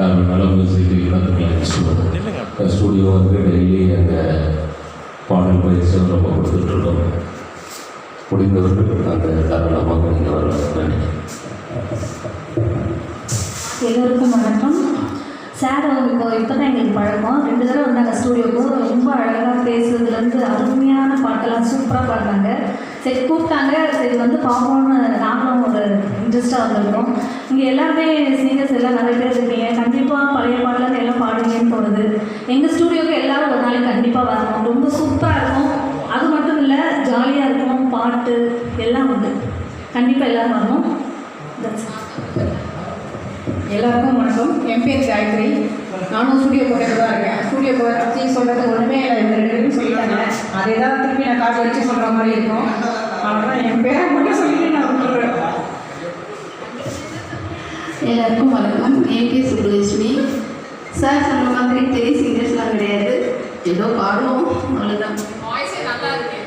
காரணம் நல்ல மியூசிக் கற்றுக்கலாம். ஸ்டூடியோ வந்து டெய்லி அங்கே பாடல் பயிற்சி நம்ம கொடுத்துட்ருக்கோம். முடிந்தவர்கள் அந்த தாராளமாக நீங்கள் வரலாம். எல்லோருக்கும் வணக்கம். சார் இப்போ தான் எங்களுக்கு பழக்கம். 2 தடவை வந்தாங்க ஸ்டூடியோக்கு. ரொம்ப அழகாக பேசுறதுலேருந்து அருமையான பாட்டெல்லாம் சூப்பராக பாடுறாங்க. சரி கூப்பிட்டாங்க, சரி வந்து பார்ப்போம்னு நாங்களும் ஒரு இன்ட்ரெஸ்ட்டாக வந்திருக்கோம். இங்கே எல்லாருமே சிங்கர்ஸ் எல்லாம் நிறைய பேர் இருக்கீங்க. கண்டிப்பாக பழைய பாடலாம் எல்லாம் பாடுவீங்கன்னு தோணுது. எங்கள் ஸ்டூடியோக்கு எல்லோரும் ஒரு நாளைக்கு கண்டிப்பாக வரணும். ரொம்ப சூப்பராக இருக்கும். அது மட்டும் இல்லை, ஜாலியாக இருக்கும். பாட்டு எல்லாம் உண்டு. கண்டிப்பாக எல்லோரும் வரணும். எல்லாருக்கும் வணக்கம். என் பேர் காயத்ரி. நானும் ஸ்டூடியோ போட்டு தான் இருக்கேன். ஸ்டூடியோ பற்றி சொல்கிறது ஒன்றுமே இல்லை. 2 பேரும் சொல்லிட்டாங்க. அதே தான் திருப்பி நான் காசு வச்சு சொல்கிற மாதிரி இருக்கும். ஆனால் என் பேரை மட்டும் சொல்லிட்டு நான் விட்டுறேன். எல்லாருக்கும் வணக்கம். என் பேர் சுப்புலட்சுமி. சார் சொன்ன மாதிரி பெரிய சிங்கர்ஸ்லாம் கிடையாது. ஏதோ பாடுவோம், அவ்வளோதான். வாய்ஸே நல்லா இருக்கு.